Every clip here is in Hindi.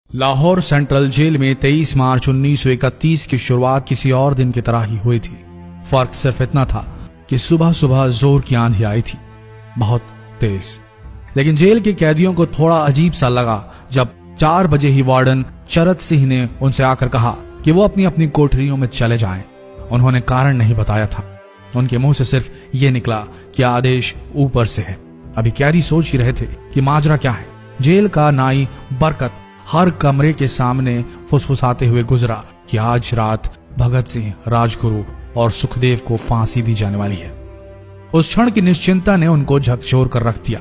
लाहौर सेंट्रल जेल में 23 मार्च 1931 की शुरुआत किसी और दिन की तरह ही हुई थी। फर्क सिर्फ इतना था कि सुबह सुबह जोर की आंधी आई थी, बहुत तेज। लेकिन जेल के कैदियों को थोड़ा अजीब सा लगा जब 4 बजे ही वार्डन चरत सिंह ने उनसे आकर कहा कि वो अपनी अपनी कोठरियों में चले जाएं। उन्होंने कारण नहीं बताया था। उनके मुंह से सिर्फ ये निकला कि आदेश ऊपर से है। अभी कैदी सोच ही रहे थे कि माजरा क्या है। जेल का नाई बरकत हर कमरे के सामने फुसफुसाते हुए गुजरा कि आज रात भगत सिंह, राजगुरु और सुखदेव को फांसी दी जाने वाली है। उस क्षण की निश्चिंता ने उनको झकझोर कर रख दिया।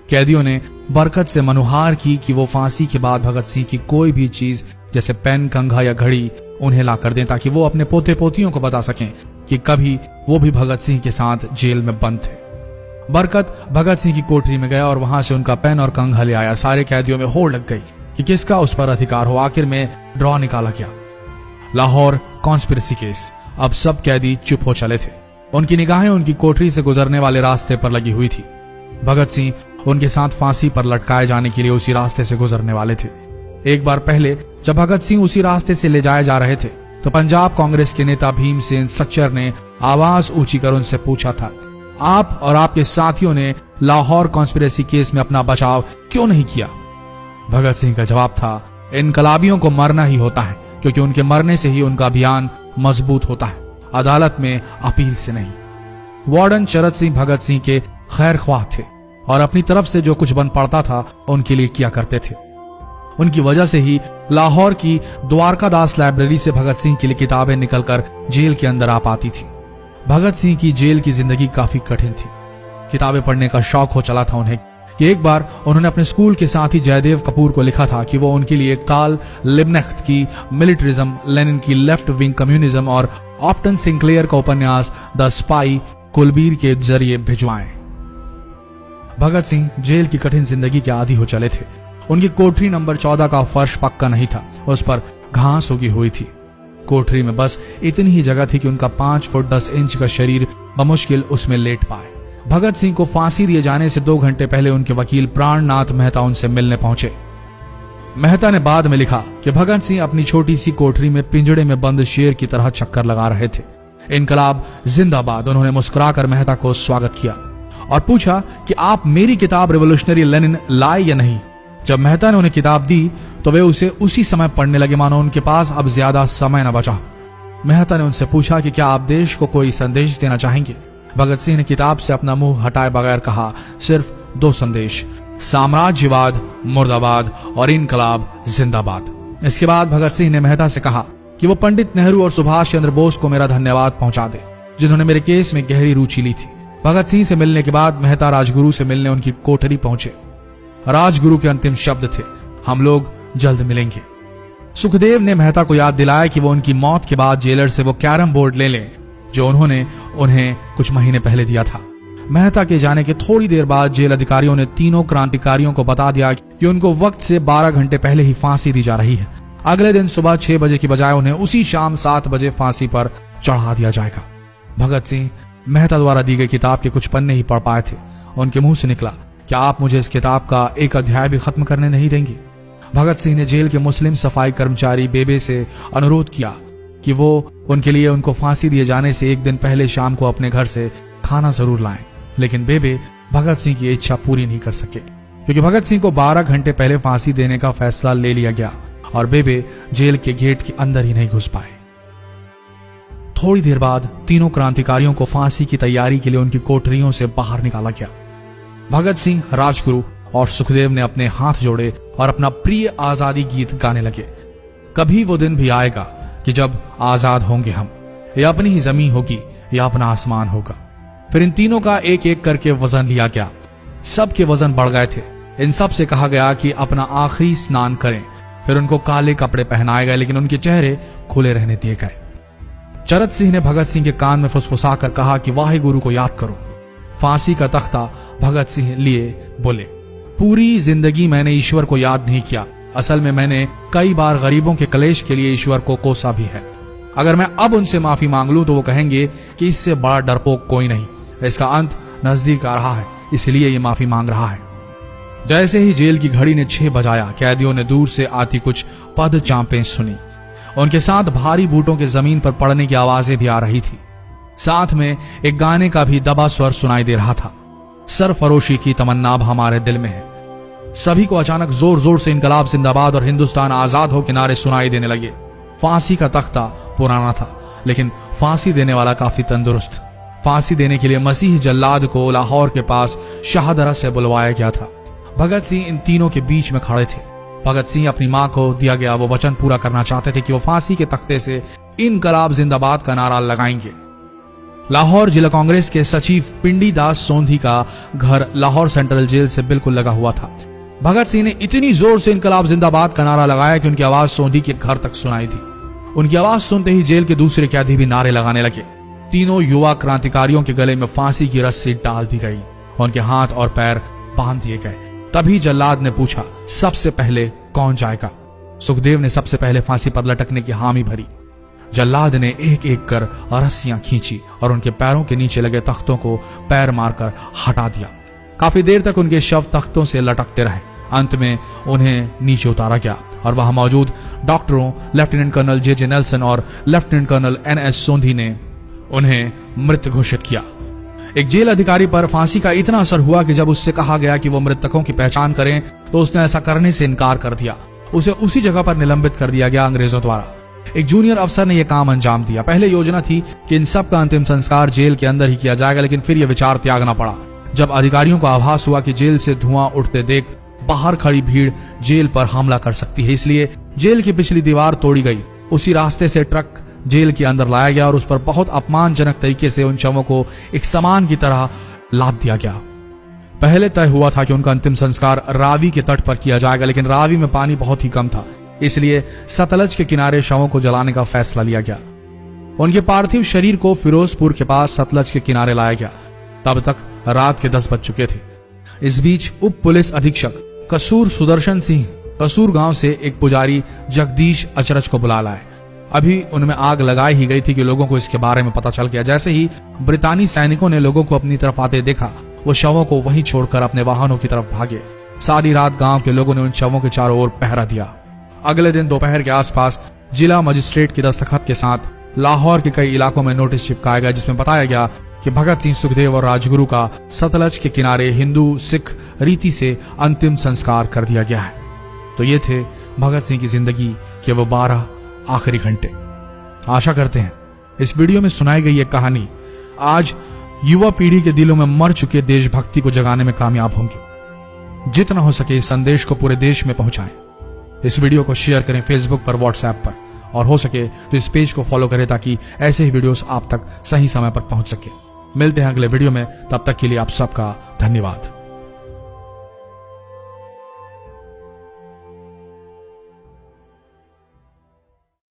कैदियों ने बरकत से मनुहार की कि वो फांसी के बाद भगत सिंह की कोई भी चीज जैसे पेन, कंघा या घड़ी उन्हें ला कर दें ताकि वो अपने पोते पोतियों को बता सकें कि कभी वो भी भगत सिंह के साथ जेल में बंद थे। बरकत भगत सिंह की कोठरी में गया और वहां से उनका पेन और कंघा ले आया। सारे कैदियों में होड़ लग गई कि किसका उस पर अधिकार हो। आखिर में ड्रॉ निकाला गया, लाहौर कॉन्स्पिरेसी केस। अब सब कैदी चुप हो चले थे। उनकी निगाहें उनकी कोठरी से गुजरने वाले रास्ते पर लगी हुई थी। भगत सिंह उनके साथ फांसी पर लटकाए जाने के लिए उसी रास्ते से गुजरने वाले थे। एक बार पहले जब भगत सिंह उसी रास्ते से ले जाए जा रहे थे तो पंजाब कांग्रेस के नेता भीमसेन सच्चर ने आवाज ऊंची कर उनसे पूछा था, आप और आपके साथियों ने लाहौर कॉन्स्पिरेसी केस में अपना बचाव क्यों नहीं किया? भगत सिंह का जवाब था, इनकलाबियों को मरना ही होता है क्योंकि उनके मरने से ही उनका अभियान मजबूत होता है, अदालत में अपील से नहीं। वार्डन चरत सिंह भगत सिंह के खैर ख्वाह थे और अपनी तरफ से जो कुछ बन पड़ता था उनके लिए किया करते थे। उनकी वजह से ही लाहौर की द्वारकादास लाइब्रेरी से भगत सिंह के लिए किताबें निकलकर जेल के अंदर आ पाती थी। भगत सिंह की जेल की जिंदगी काफी कठिन थी। किताबें पढ़ने का शौक हो चला था उन्हें कि एक बार उन्होंने अपने स्कूल के साथी जयदेव कपूर को लिखा था कि वो उनके लिए कार्ल लिब्नेख्त की मिलिट्रिज्म, लेनिन की लेफ्ट विंग कम्युनिज्म और ऑप्टन सिंक्लेयर का उपन्यास द स्पाई कुलबीर के जरिए भिजवाएं। भगत सिंह जेल की कठिन जिंदगी के आदी हो चले थे। उनकी कोठरी नंबर 14 का फर्श पक्का नहीं था, उस पर घास उगी हुई थी। कोठरी में बस इतनी ही जगह थी कि उनका 5 फुट 10 इंच का शरीर बमुश्किल उसमें लेट पाए। भगत सिंह को फांसी दिए जाने से 2 घंटे पहले उनके वकील प्राणनाथ मेहता उनसे मिलने पहुंचे। मेहता ने बाद में लिखा कि भगत सिंह अपनी छोटी सी कोठरी में पिंजड़े में बंद शेर की तरह चक्कर लगा रहे थे। इनकलाब जिंदाबाद। उन्होंने मुस्कुराकर मेहता को स्वागत किया और पूछा कि आप मेरी किताब रिवोल्यूशनरी लेनिन लाए या नहीं। जब मेहता ने उन्हें किताब दी तो वे उसे उसी समय पढ़ने लगे मानो उनके पास अब ज्यादा समय न बचा। मेहता ने उनसे पूछा कि क्या आप देश को कोई संदेश देना चाहेंगे? भगत सिंह ने किताब से अपना मुंह हटाए बगैर कहा, सिर्फ 2 संदेश, साम्राज्यवाद मुर्दाबाद और इनकलाब जिंदाबाद। इसके बाद भगत सिंह ने मेहता से कहा कि वो पंडित नेहरू और सुभाष चंद्र बोस को मेरा धन्यवाद पहुंचा दे जिन्होंने मेरे केस में गहरी रुचि ली थी। भगत सिंह से मिलने के बाद मेहता राजगुरु से मिलने उनकी कोठरी पहुंचे। राजगुरु के अंतिम शब्द थे, हम लोग जल्द मिलेंगे। सुखदेव ने मेहता को याद दिलाया कि वो उनकी मौत के बाद जेलर से वो कैरम बोर्ड ले लें जो उन्होंने उन्हें कुछ महीने पहले दिया था। मेहता के जाने के थोड़ी देर बाद जेल अधिकारियों ने तीनों क्रांतिकारियों को बता दिया कि उनको वक्त से 12 घंटे पहले ही फांसी दी जा रही है। अगले दिन सुबह 6 बजे की बजाय उन्हें उसी शाम 7 बजे फांसी पर चढ़ा दिया जाएगा। भगत सिंह मेहता द्वारा दी गई किताब के कुछ पन्ने ही पढ़ पाए थे। उनके मुंह से निकला, क्या आप मुझे इस किताब का एक अध्याय भी खत्म करने नहीं देंगे? भगत सिंह ने जेल के मुस्लिम सफाई कर्मचारी बेबे से अनुरोध किया कि वो उनके लिए उनको फांसी दिए जाने से 1 दिन पहले शाम को अपने घर से खाना जरूर लाएं। लेकिन बेबे भगत सिंह की इच्छा पूरी नहीं कर सके क्योंकि भगत सिंह को 12 घंटे पहले फांसी देने का फैसला ले लिया गया और बेबे जेल के गेट के अंदर ही नहीं घुस पाए। थोड़ी देर बाद तीनों क्रांतिकारियों को फांसी की तैयारी के लिए उनकी कोठरियों से बाहर निकाला गया। भगत सिंह, राजगुरु और सुखदेव ने अपने हाथ जोड़े और अपना प्रिय आजादी गीत गाने लगे। कभी वो दिन भी आएगा कि जब आजाद होंगे हम, या अपनी ही जमीन होगी या अपना आसमान होगा। फिर इन तीनों का एक एक करके वजन लिया गया। सबके वजन बढ़ गए थे। इन सब से कहा गया कि अपना आखिरी स्नान करें। फिर उनको काले कपड़े पहनाए गए लेकिन उनके चेहरे खुले रहने दिए गए। चरत सिंह ने भगत सिंह के कान में फुसफुसा कर कहा कि वाहे गुरु को याद करो। फांसी का तख्ता भगत सिंह लिए बोले, पूरी जिंदगी मैंने ईश्वर को याद नहीं किया। असल में मैंने कई बार गरीबों के कलेश के लिए ईश्वर को कोसा भी है। अगर मैं अब उनसे माफी मांग लूं तो वो कहेंगे कि इससे बड़ा डरपोक कोई नहीं। इसका अंत नजदीक आ रहा है, इसलिए ये माफी मांग रहा है। जैसे ही जेल की घड़ी ने 6 बजाया, कैदियों ने दूर से आती कुछ पद चांपें सुनी। उनके साथ भारी बूटों के जमीन पर पड़ने की आवाजें भी आ रही थी। साथ में एक गाने का भी दबा स्वर सुनाई दे रहा था, सरफरोशी की तमन्ना अब हमारे दिल में है। सभी को अचानक जोर जोर से इनकलाब जिंदाबाद और हिंदुस्तान आजाद हो किनारे सुनाई देने लगे। फांसी का तख्ता पुराना था, लेकिन फांसी देने वाला काफी तंदुरुस्त। फांसी देने के लिए मसीह जल्लाद को लाहौर के पास शाहदरा से बुलवाया गया था। भगत सिंह इन तीनों के बीच में खड़े थे। भगत सिंह अपनी मां को दिया गया वो वचन पूरा करना चाहते थे कि वो फांसी के तख्ते से इनकलाब जिंदाबाद का नारा लगाएंगे। लाहौर जिला कांग्रेस के सचिव पिंडी दास सोंधी का घर लाहौर सेंट्रल जेल से बिल्कुल लगा हुआ था। भगत सिंह ने इतनी जोर से इनकलाब जिंदाबाद का नारा लगाया कि उनकी आवाज सोंधी के घर तक सुनाई दी। उनकी आवाज सुनते ही जेल के दूसरे कैदी भी नारे लगाने लगे। तीनों युवा क्रांतिकारियों के गले में फांसी की रस्सी डाल दी गई, उनके हाथ और पैर बांध दिए गए। तभी जल्लाद ने पूछा, सबसे पहले कौन जाएगा? सुखदेव ने सबसे पहले फांसी पर लटकने की हामी भरी। जल्लाद ने एक एक कर रस्सियां खींची और उनके पैरों के नीचे लगे तख्तों को पैर मारकर हटा दिया। काफी देर तक उनके शव तख्तों से लटकते रहे। अंत में उन्हें नीचे उतारा गया और वहां मौजूद डॉक्टरों लेफ्टिनेंट कर्नल जे नेल्सन और लेफ्टिनेंट कर्नल NS सोंधी ने उन्हें मृत घोषित किया। एक जेल अधिकारी पर फांसी का इतना असर हुआ कि जब उससे कहा गया कि वो मृतकों की पहचान करें तो उसने ऐसा करने से इनकार कर दिया। उसे उसी जगह पर निलंबित कर दिया गया अंग्रेजों द्वारा। एक जूनियर अफसर ने यह काम अंजाम दिया। पहले योजना थी कि इन सब का अंतिम संस्कार जेल के अंदर ही किया जाएगा, लेकिन फिर यह विचार त्यागना पड़ा जब अधिकारियों को आभास हुआ कि जेल से धुआं उठते देख बाहर खड़ी भीड़ जेल पर हमला कर सकती है। इसलिए जेल की पिछली दीवार तोड़ी गई। उसी रास्ते से ट्रक जेल के अंदर लाया गया और उस पर बहुत अपमानजनक तरीके से उन शवों को एक सामान की तरह लाद दिया गया। पहले तय हुआ था कि उनका अंतिम संस्कार रावी के तट पर किया जाएगा, लेकिन रावी में पानी बहुत ही कम था, इसलिए सतलज के किनारे शवों को जलाने का फैसला लिया गया। उनके पार्थिव शरीर को फिरोजपुर के पास सतलज के किनारे लाया गया। तब तक रात के 10 बज चुके थे। इस बीच उप पुलिस अधीक्षक कसूर सुदर्शन सिंह कसूर गांव से एक पुजारी जगदीश अचरज को बुला लाए। अभी उनमें आग लगाई ही गई थी कि लोगों को इसके बारे में पता चल गया। जैसे ही ब्रितानी सैनिकों ने लोगों को अपनी तरफ आते देखा, वो शवों को वहीं छोड़कर अपने वाहनों की तरफ भागे। सारी रात गांव के लोगों ने उन शवों के चारों ओर पहरा दिया। अगले दिन दोपहर के आसपास जिला मजिस्ट्रेट की दस्तखत के साथ लाहौर के कई इलाकों में नोटिस चिपकाया गया, जिसमें बताया गया कि भगत सिंह, सुखदेव और राजगुरु का सतलज के किनारे हिंदू सिख रीति से अंतिम संस्कार कर दिया गया है। तो ये थे भगत सिंह की जिंदगी के वो 12 आखिरी घंटे। आशा करते हैं इस वीडियो में सुनाई गई ये कहानी आज युवा पीढ़ी के दिलों में मर चुके देशभक्ति को जगाने में कामयाब होंगे। जितना हो सके इस संदेश को पूरे देश में पहुंचाएं। इस वीडियो को शेयर करें फेसबुक पर, व्हाट्सएप पर, और हो सके तो इस पेज को फॉलो करें ताकि ऐसे ही वीडियोस आप तक सही समय पर पहुंच सके। मिलते हैं अगले वीडियो में, तब तक के लिए आप सबका धन्यवाद।